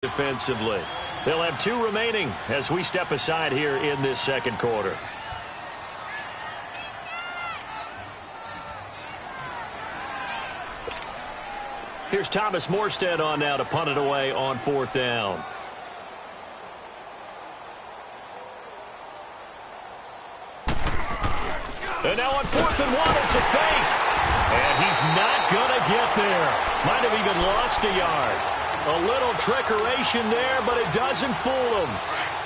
defensively. They'll have 2 remaining as we step aside here in this second quarter. Here's Thomas Morstead on now to punt it away on 4th down. And now on 4th and 1, it's a fake. And he's not going to get there. Might have even lost a yard. A little trickeration there, but it doesn't fool him.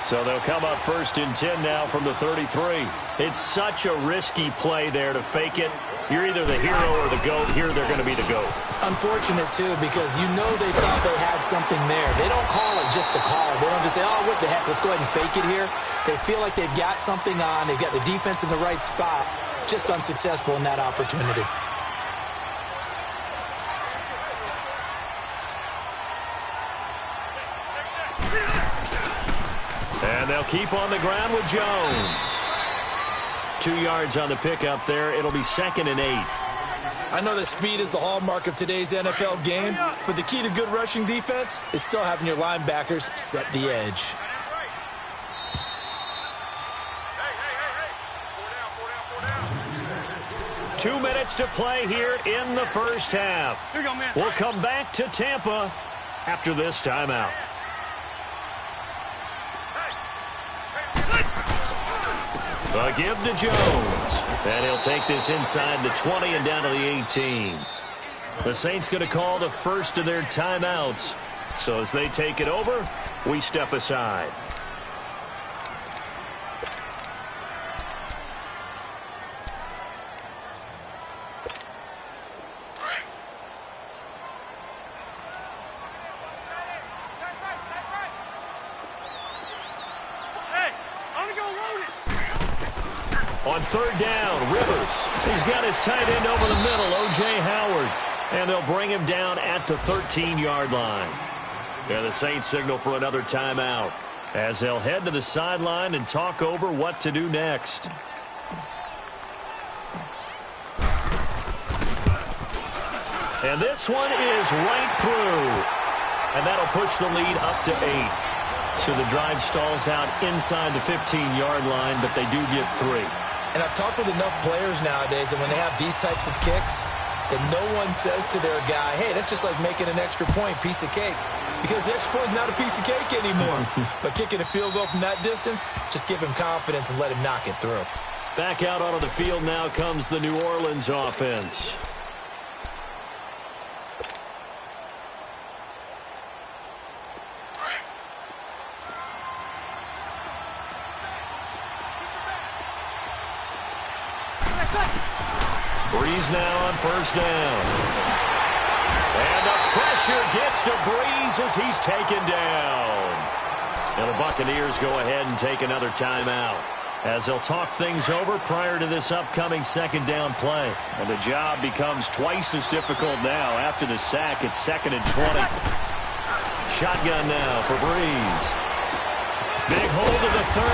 So they'll come up 1st and 10 now from the 33. It's such a risky play there to fake it. You're either the hero or the GOAT. Here they're going to be the GOAT. Unfortunate, too, because you know they thought they had something there. They don't call it just to call it. They don't just say, oh, what the heck, let's go ahead and fake it here. They feel like they've got something on. They've got the defense in the right spot. Just unsuccessful in that opportunity. And they'll keep on the ground with Jones. 2 yards on the pickup there. It'll be 2nd and 8. I know that speed is the hallmark of today's NFL game, but the key to good rushing defense is still having your linebackers set the edge. Hey. 2 minutes to play here in the first half. Here you go, man. We'll come back to Tampa after this timeout. A give to Jones. And he'll take this inside the 20 and down to the 18. The Saints going to call the first of their timeouts. So as they take it over, we step aside. On 3rd down, Rivers. He's got his tight end over the middle, O.J. Howard. And they'll bring him down at the 13-yard line. And the Saints signal for another timeout as they'll head to the sideline and talk over what to do next. And this one is right through. And that'll push the lead up to 8. So the drive stalls out inside the 15-yard line, but they do get 3. And I've talked with enough players nowadays, and when they have these types of kicks, that no one says to their guy, hey, that's just like making an extra point, piece of cake. Because the extra point is not a piece of cake anymore. But kicking a field goal from that distance, just give him confidence and let him knock it through. Back out onto the field now comes the New Orleans offense. Breeze now on 1st down. And the pressure gets to Breeze as he's taken down. And the Buccaneers go ahead and take another timeout as they'll talk things over prior to this upcoming 2nd down play. And the job becomes twice as difficult now. After the sack, it's 2nd and 20. Shotgun now for Breeze. Big hold of the 30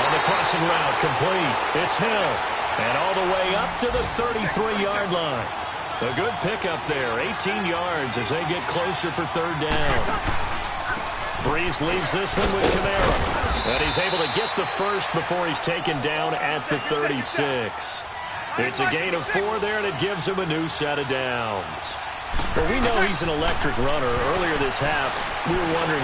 on the crossing route, complete. It's Hill. And all the way up to the 33-yard line. A good pickup there, 18 yards as they get closer for 3rd down. Breeze leaves this one with Kamara. And he's able to get the first before he's taken down at the 36. It's a gain of 4 there, and it gives him a new set of downs. Well, we know he's an electric runner. Earlier this half, you were wondering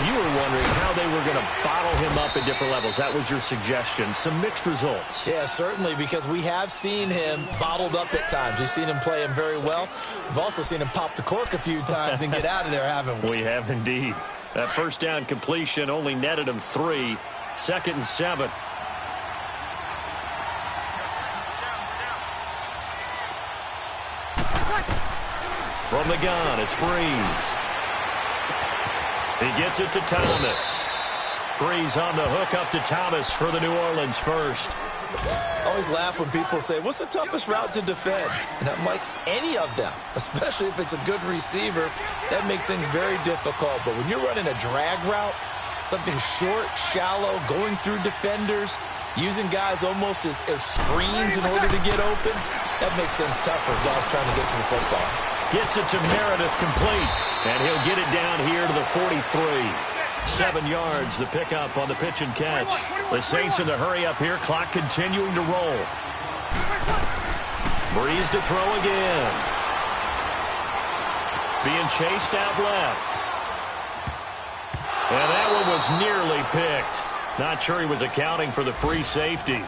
how they were going to bottle him up at different levels. That was your suggestion. Some mixed results. Yeah, certainly, because we have seen him bottled up at times. We've seen him play him very well. We've also seen him pop the cork a few times and get out of there, haven't we? We have indeed. That 1st down completion only netted him 3. 2nd and 7. From the gun, it's Breeze. He gets it to Thomas. Breeze on the hook up to Thomas for the New Orleans first. I always laugh when people say, what's the toughest route to defend? And I'm like, any of them, especially if it's a good receiver. That makes things very difficult. But when you're running a drag route, something short, shallow, going through defenders, using guys almost as screens in order to get open, that makes things tough for guys trying to get to the football. Gets it to Meredith complete. And he'll get it down here to the 43. 7 yards, the pickup on the pitch and catch. The Saints in the hurry up here. Clock continuing to roll. Breeze to throw again. Being chased out left. And that one was nearly picked. Not sure he was accounting for the free safety.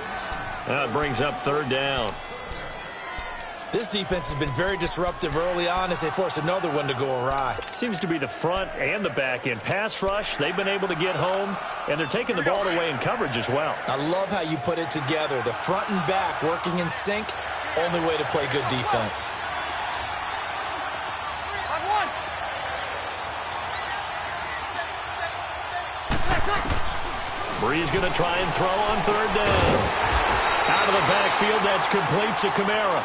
That brings up third down. This defense has been very disruptive early on as they force another one to go awry. Seems to be the front and the back end. Pass rush, they've been able to get home, and they're taking the ball away in coverage as well. I love how you put it together. The front and back working in sync, only way to play good defense. Breeze going to try and throw on third down. Out of the backfield, that's complete to Kamara.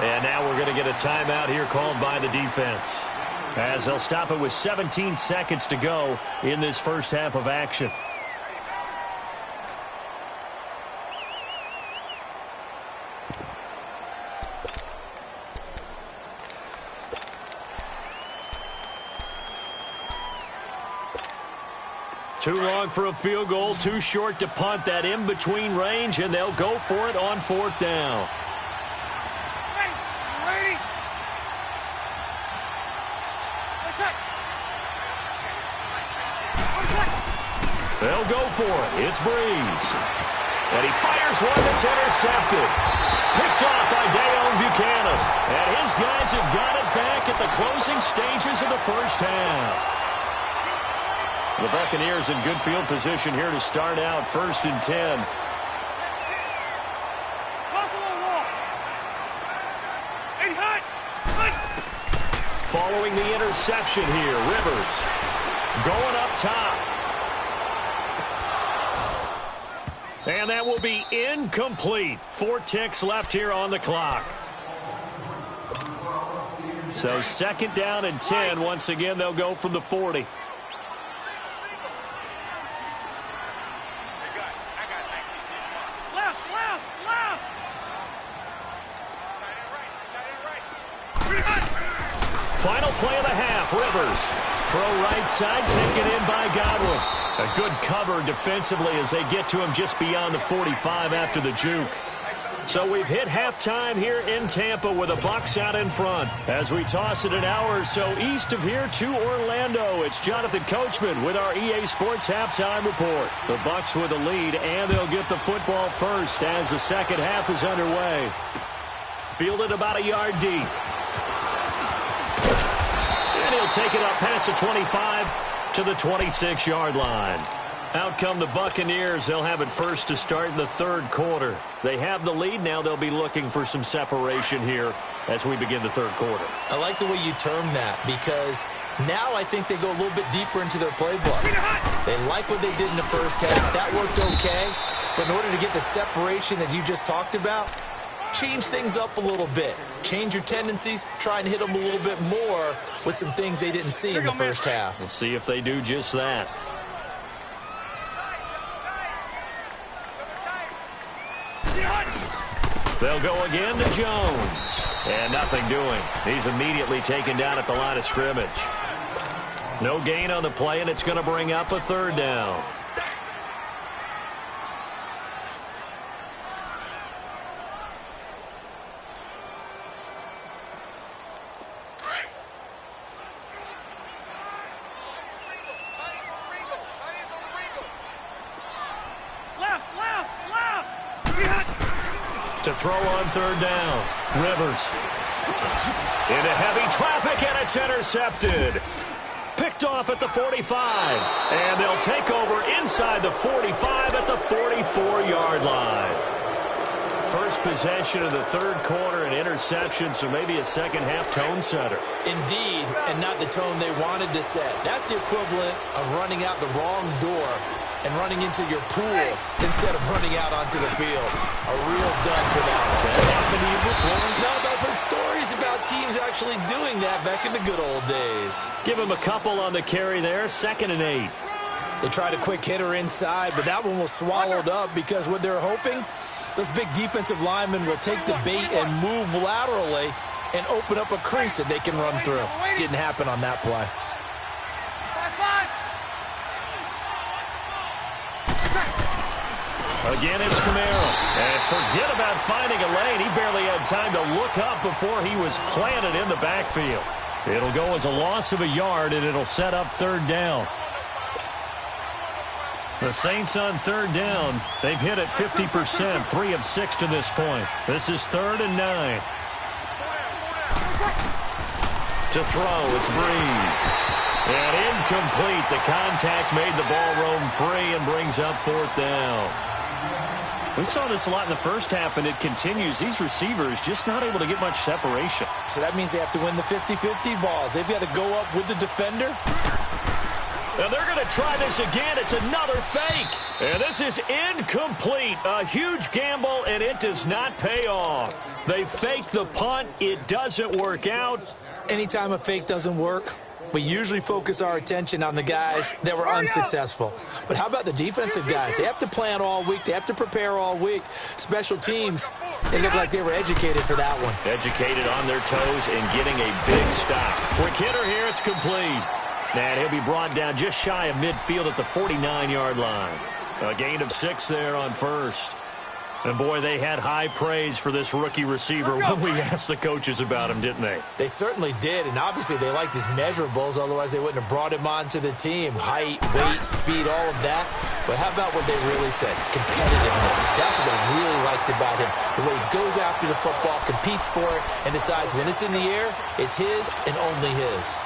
And now we're going to get a timeout here called by the defense, as they'll stop it with 17 seconds to go in this first half of action. Too long for a field goal, too short to punt. That in-between range, and they'll go for it on fourth down. They'll go for it. It's Breeze. And he fires one that's intercepted. Picked off by Dayon Buchanan. And his guys have got it back at the closing stages of the first half. The Buccaneers in good field position here to start out, 1st and 10. Following the interception here, Rivers going up top. And that will be incomplete. 4 ticks left here on the clock. So 2nd down and 10. Once again, they'll go from the 40. Final play of the half, Rivers. Throw right side, taken in by Godwin. A good cover defensively as they get to him just beyond the 45 after the juke. So we've hit halftime here in Tampa with the Bucs out in front. As we toss it an hour or so east of here to Orlando, it's Jonathan Coachman with our EA Sports halftime report. The Bucs with the lead, and they'll get the football first as the second half is underway. Fielded about a yard deep. And he'll take it up past the 25 to the 26-yard line. Out come the Buccaneers. They'll have it first to start in the third quarter. They have the lead. Now they'll be looking for some separation here as we begin the third quarter. I like the way you term that, because now I think they go a little bit deeper into their playbook. They like what they did in the first half. That worked okay. But in order to get the separation that you just talked about, change things up a little bit. Change your tendencies. Try and hit them a little bit more with some things they didn't see in the first half. We'll see if they do just that. They'll go again to Jones. And nothing doing. He's immediately taken down at the line of scrimmage. No gain on the play, and it's going to bring up a third down. To throw on third down. Rivers. Into heavy traffic, and it's intercepted. Picked off at the 45. And they'll take over inside the 45 at the 44-yard line. First possession of the third quarter, an interception, so maybe a second-half tone setter. Indeed, and not the tone they wanted to set. That's the equivalent of running out the wrong door and running into your pool instead of running out onto the field. A real dud for that. Has that happened to you before? No, but I've heard stories about teams actually doing that back in the good old days. Give him a couple on the carry there, 2nd and 8. They tried a quick hitter inside, but that one was swallowed up because what they're hoping, those big defensive linemen will take the bait and move laterally and open up a crease that they can run through. Didn't happen on that play. Again, it's Camaro. And forget about finding a lane. He barely had time to look up before he was planted in the backfield. It'll go as a loss of a yard, and it'll set up third down. The Saints on third down. They've hit it 50%, 3 of 6 to this point. This is 3rd and 9. To throw, it's Breeze. And incomplete. The contact made the ball roam free and brings up 4th down. We saw this a lot in the first half, and it continues. These receivers just not able to get much separation. So that means they have to win the 50-50 balls. They've got to go up with the defender. And they're going to try this again. It's another fake. And this is incomplete. A huge gamble, and it does not pay off. They fake the punt. It doesn't work out. Anytime a fake doesn't work, we usually focus our attention on the guys that were unsuccessful. But how about the defensive guys? They have to plan all week. They have to prepare all week. Special teams, they look like they were educated for that one. Educated on their toes and getting a big stop. Quick hitter here. It's complete. And he'll be brought down just shy of midfield at the 49-yard line. A gain of 6 there on first. And, boy, they had high praise for this rookie receiver when we asked the coaches about him, didn't they? They certainly did, and obviously they liked his measurables. Otherwise, they wouldn't have brought him onto the team. Height, weight, speed, all of that. But how about what they really said? Competitiveness. That's what they really liked about him. The way he goes after the football, competes for it, and decides when it's in the air, it's his and only his.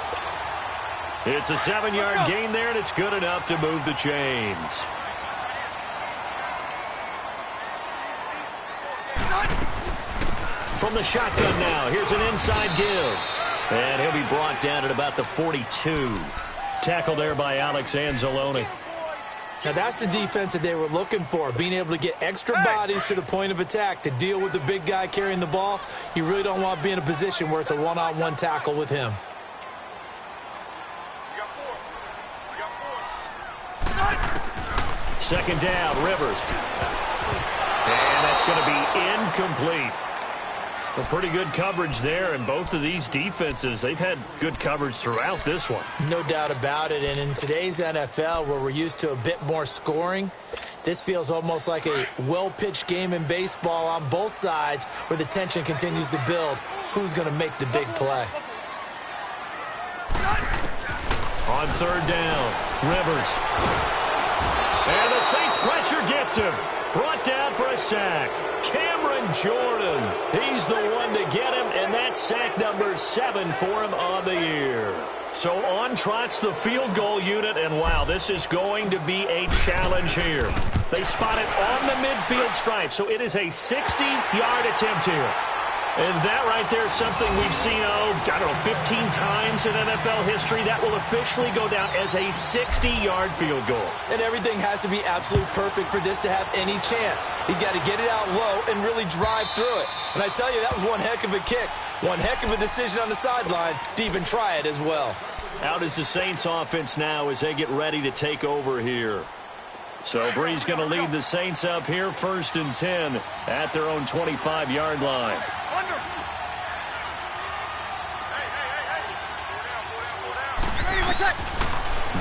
It's a 7-yard gain there, and it's good enough to move the chains. From the shotgun now, here's an inside give. And he'll be brought down at about the 42. Tackled there by Alex Anzalone. Now that's the defense that they were looking for, being able to get extra bodies to the point of attack to deal with the big guy carrying the ball. You really don't want to be in a position where it's a one-on-one tackle with him. Second down, Rivers. And that's going to be incomplete. A pretty good coverage there, and both of these defenses, they've had good coverage throughout this one. No doubt about it, and in today's NFL, where we're used to a bit more scoring, this feels almost like a well-pitched game in baseball on both sides where the tension continues to build. Who's going to make the big play? On third down, Rivers. And the Saints pressure gets him. Brought down for a sack. Cameron Jordan. He's the one to get him, and that's sack number 7 for him on the year. So on trots the field goal unit, and wow, this is going to be a challenge here. They spot it on the midfield stripe, so it is a 60-yard attempt here. And that right there is something we've seen, 15 times in NFL history. That will officially go down as a 60-yard field goal. And everything has to be absolutely perfect for this to have any chance. He's got to get it out low and really drive through it. And I tell you, that was one heck of a kick. One heck of a decision on the sideline to even try it as well. Out is the Saints offense now as they get ready to take over here. So Bree's going to lead the Saints up here, 1st and 10 at their own 25-yard line.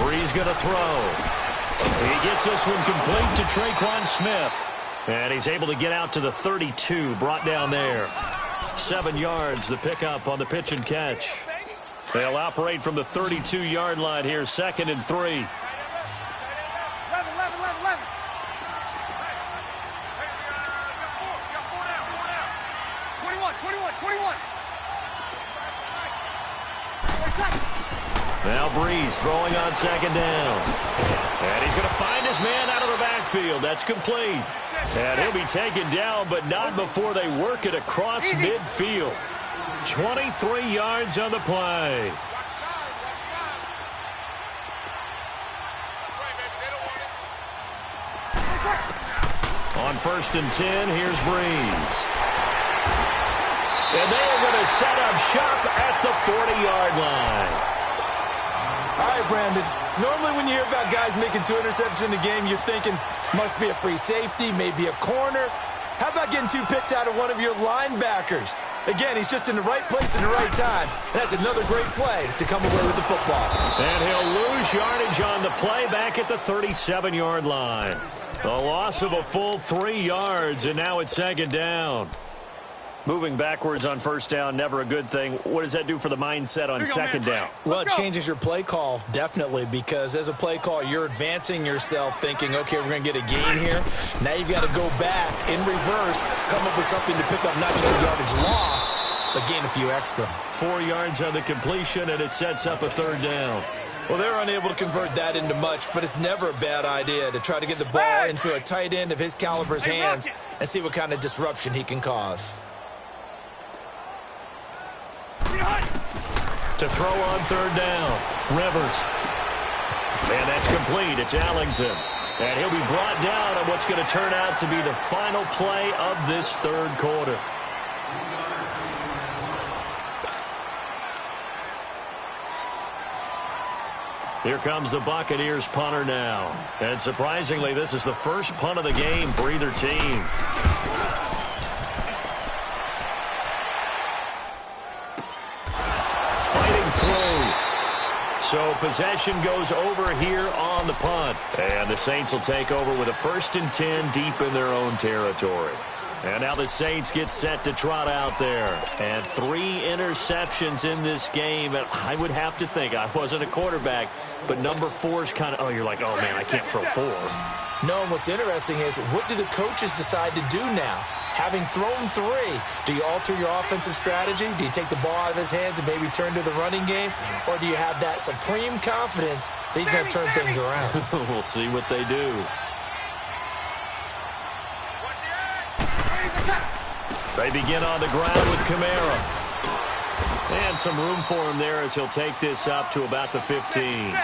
Bree's going to throw. He gets this one complete to Traquan Smith. And he's able to get out to the 32, brought down there. 7 yards, the pickup on the pitch and catch. They'll operate from the 32-yard line here, 2nd and 3. Now Breeze throwing on 2nd down. And he's going to find his man out of the backfield. That's complete. And he'll be taken down, but not before they work it across midfield. 23 yards on the play. On 1st and 10, here's Breeze. And they're going to set up shop at the 40-yard line. All right, Brandon. Normally when you hear about guys making 2 interceptions in the game, you're thinking must be a free safety, maybe a corner. How about getting 2 picks out of one of your linebackers? Again, he's just in the right place in the right time. And that's another great play to come away with the football. And he'll lose yardage on the play back at the 37-yard line. A loss of a full 3 yards, and now it's 2nd down. Moving backwards on 1st down, never a good thing. What does that do for the mindset on 2nd down? Well, it changes your play call, definitely, because as a play call, you're advancing yourself thinking, okay, we're going to get a gain here. Now you've got to go back in reverse, come up with something to pick up not just the yardage lost, but gain a few extra. 4 yards on the completion, and it sets up a 3rd down. Well, they're unable to convert that into much, but it's never a bad idea to try to get the ball into a tight end of his caliber's hands and see what kind of disruption he can cause. To throw on 3rd down, Rivers. And that's complete. It's Allington. And he'll be brought down on what's going to turn out to be the final play of this 3rd quarter. Here comes the Buccaneers punter now. And surprisingly, this is the first punt of the game for either team. So possession goes over here on the punt. And the Saints will take over with a 1st and 10 deep in their own territory. And now the Saints get set to trot out there. And 3 interceptions in this game. And I would have to think, I wasn't a quarterback, but number 4 is kind of, oh, you're like, oh, man, I can't throw 4. No, and what's interesting is, what do the coaches decide to do now? Having thrown 3, do you alter your offensive strategy? Do you take the ball out of his hands and maybe turn to the running game? Or do you have that supreme confidence that he's going to turn things around? We'll see what they do. They begin on the ground with Kamara. And some room for him there as he'll take this up to about the 15.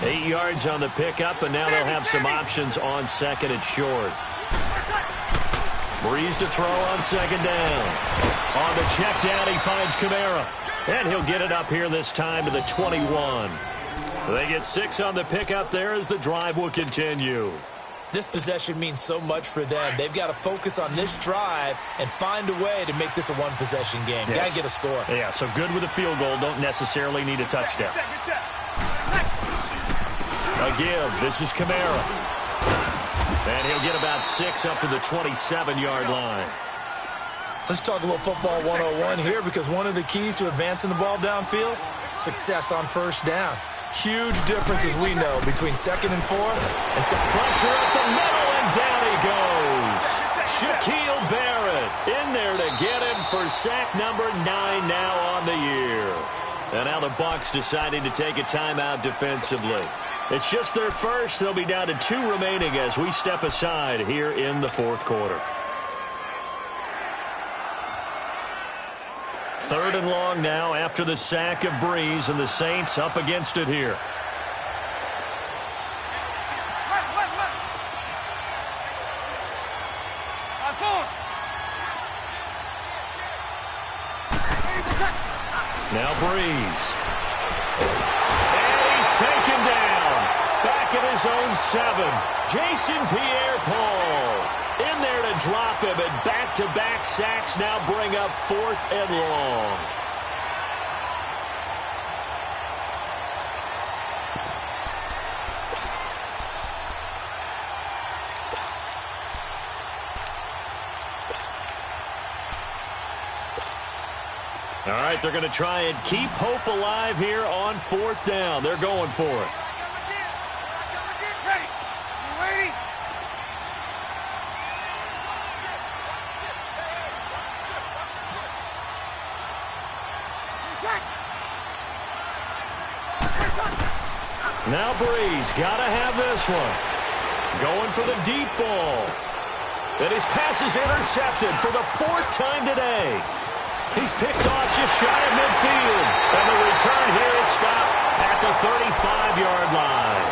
8 yards on the pickup, and now they'll have some options on 2nd and short. Breeze to throw on 2nd down. On the check down, he finds Kamara. And he'll get it up here this time to the 21. They get 6 on the pickup there as the drive will continue. This possession means so much for them. They've got to focus on this drive and find a way to make this a one-possession game. Yes. Got to get a score. Yeah, so good with a field goal. Don't necessarily need a touchdown. A give. This is Kamara. And he'll get about 6 up to the 27-yard line. Let's talk a little football 101 here, because one of the keys to advancing the ball downfield, success on 1st down. Huge difference, as we know, between 2nd and 4. And pressure up the middle, and down he goes. Shaquille Barrett in there to get him for sack number 9 now on the year. And now the Bucs deciding to take a timeout defensively. It's just their first. They'll be down to 2 remaining as we step aside here in the 4th quarter. 3rd and long now after the sack of Breeze, and the Saints up against it here. Now Breeze. And he's taken down. Back at his own 7. Jason Pierre-Paul in there to drop him, and back-to-back sacks now bring up 4th and long. All right, they're going to try and keep hope alive here on 4th down. They're going for it. Now Breeze, gotta have this one. Going for the deep ball. And his pass is intercepted for the 4th time today. He's picked off just shy of midfield. And the return here is stopped at the 35-yard line.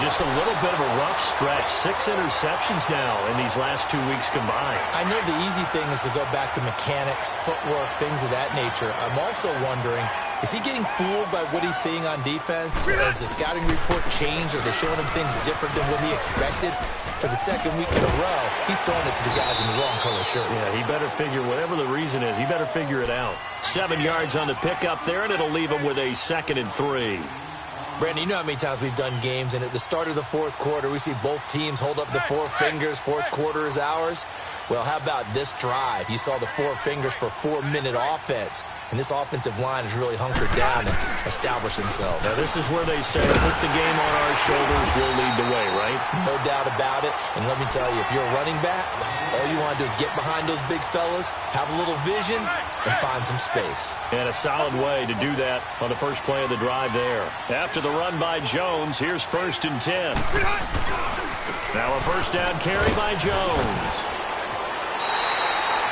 Just a little bit of a rough stretch. 6 interceptions now in these last 2 weeks combined. I know the easy thing is to go back to mechanics, footwork, things of that nature. I'm also wondering, Is he getting fooled by what he's seeing on defense? Has the scouting report changed? Are they showing him things different than what he expected? For the second week in a row, he's throwing it to the guys in the wrong color shirts. Yeah, he better figure, whatever the reason is, he better figure it out. 7 yards on the pickup there, and it'll leave him with a 2nd and 3. Brandon, you know how many times we've done games, and at the start of the fourth quarter, we see both teams hold up the 4 fingers, fourth quarter is ours. Well, how about this drive? You saw the 4 fingers for 4-minute offense, and this offensive line has really hunkered down and established themselves. Now, this is where they say, put the game on our shoulders, we'll lead the way, right? No doubt about it, and let me tell you, if you're a running back, all you want to do is get behind those big fellas, have a little vision, and find some space. And a solid way to do that on the first play of the drive there. After the run by Jones, here's 1st and 10. Now a first down carry by Jones.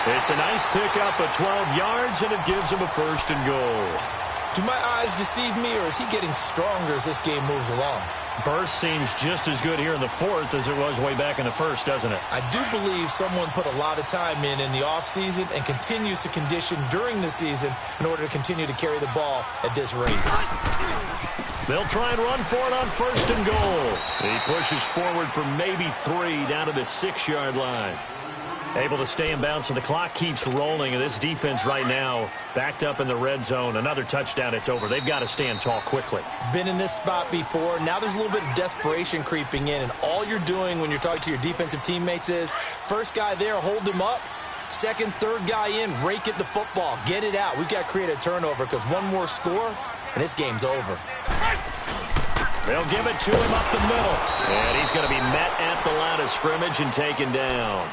It's a nice pickup of 12 yards, and it gives him a 1st and goal. Do my eyes deceive me, or is he getting stronger as this game moves along? Burst seems just as good here in the 4th as it was way back in the 1st, doesn't it? I do believe someone put a lot of time in the offseason and continues to condition during the season in order to continue to carry the ball at this rate. They'll try and run for it on 1st and goal. He pushes forward for maybe 3 down to the 6-yard line. Able to stay in bounds, so the clock keeps rolling. And this defense right now backed up in the red zone. Another touchdown, it's over. They've got to stand tall quickly. Been in this spot before. Now there's a little bit of desperation creeping in. And all you're doing when you're talking to your defensive teammates is, first guy there, hold him up. Second, third guy in, rake at the football. Get it out. We've got to create a turnover because one more score, and this game's over. They'll give it to him up the middle. And he's going to be met at the line of scrimmage and taken down.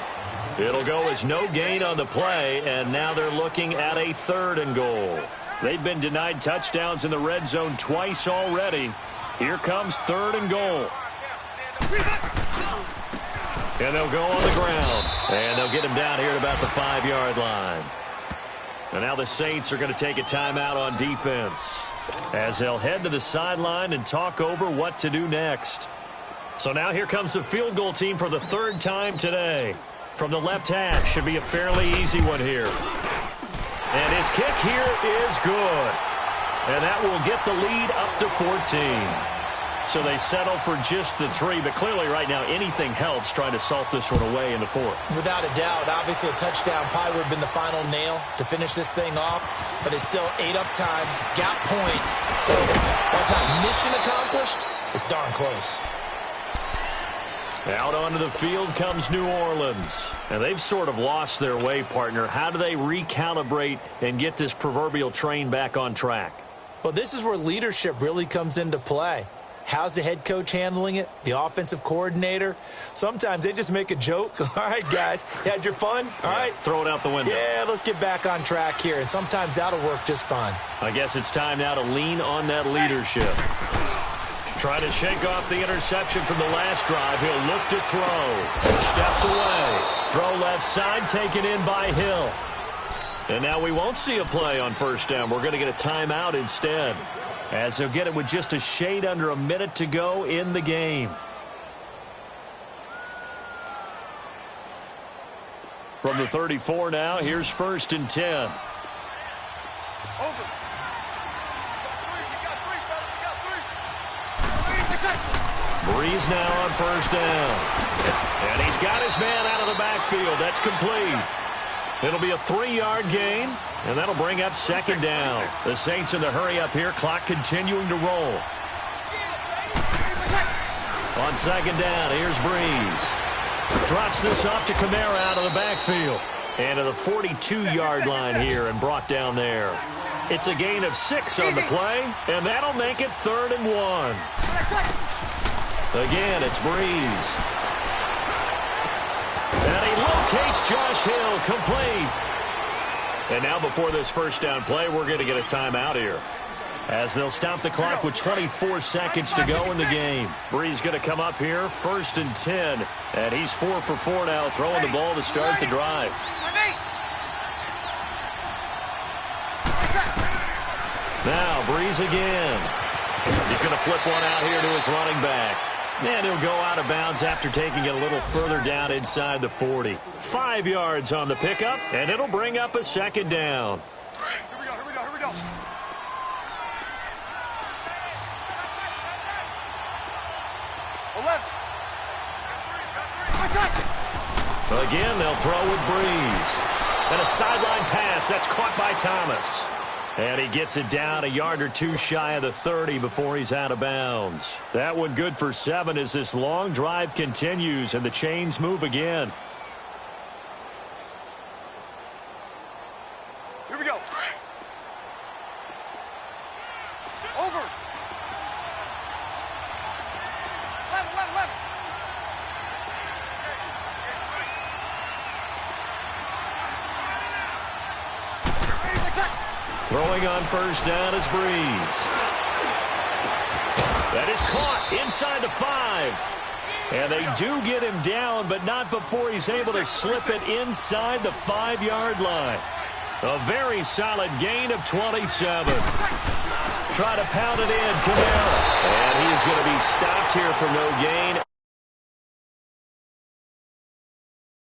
It'll go as no gain on the play, and now they're looking at a 3rd and goal. They've been denied touchdowns in the red zone twice already. Here comes 3rd and goal. And they'll go on the ground. And they'll get him down here at about the 5-yard line. And now the Saints are going to take a timeout on defense, as they'll head to the sideline and talk over what to do next. So now here comes the field goal team for the 3rd time today. From the left half, should be a fairly easy one here. And his kick here is good. And that will get the lead up to 14. So they settle for just the 3, but clearly right now anything helps trying to salt this one away in the 4th. Without a doubt, obviously a touchdown probably would have been the final nail to finish this thing off, but it's still 8 up time, got points. So while it's not mission accomplished, it's darn close. Out onto the field comes New Orleans. And they've sort of lost their way, partner. How do they recalibrate and get this proverbial train back on track? Well, this is where leadership really comes into play. How's the head coach handling it? The offensive coordinator? Sometimes they just make a joke. All right, guys, you had your fun? All right. Throw it out the window. Yeah, let's get back on track here. And sometimes that'll work just fine. I guess it's time now to lean on that leadership. Trying to shake off the interception from the last drive. He'll look to throw. Steps away. Throw left side, taken in by Hill. And now we won't see a play on 1st down. We're going to get a timeout instead, as he'll get it with just a shade under a minute to go in the game. From the 34 now, here's 1st and 10. Over. Breeze now on 1st down. And he's got his man out of the backfield. That's complete. It'll be a 3-yard gain, and that'll bring up 2nd down. The Saints in the hurry up here, clock continuing to roll. On 2nd down, here's Breeze. Drops this off to Kamara out of the backfield. And to the 42-yard line here and brought down there. It's a gain of 6 on the play, and that'll make it 3rd and 1. Again, it's Breeze. And he locates Josh Hill, complete. And now before this 1st down play, we're going to get a timeout here, as they'll stop the clock with 24 seconds to go in the game. Breeze going to come up here, 1st and 10. And he's 4 for 4 now, throwing the ball to start the drive. Now, Breeze again. He's going to flip one out here to his running back. And he'll go out of bounds after taking it a little further down inside the 40. 5 yards on the pickup, and it'll bring up a 2nd down. Here we go. 11. Again, they'll throw with Breeze. And a sideline pass. That's caught by Thomas. And he gets it down a yard or two shy of the 30 before he's out of bounds. That one good for 7 as this long drive continues and the chains move again. Here we go. Over. 11. Throwing on first down is Breeze. That is caught inside the 5. And they do get him down, but not before he's able to slip it inside the 5-yard line. A very solid gain of 27. Try to pound it in, Camara. And he's going to be stopped here for no gain.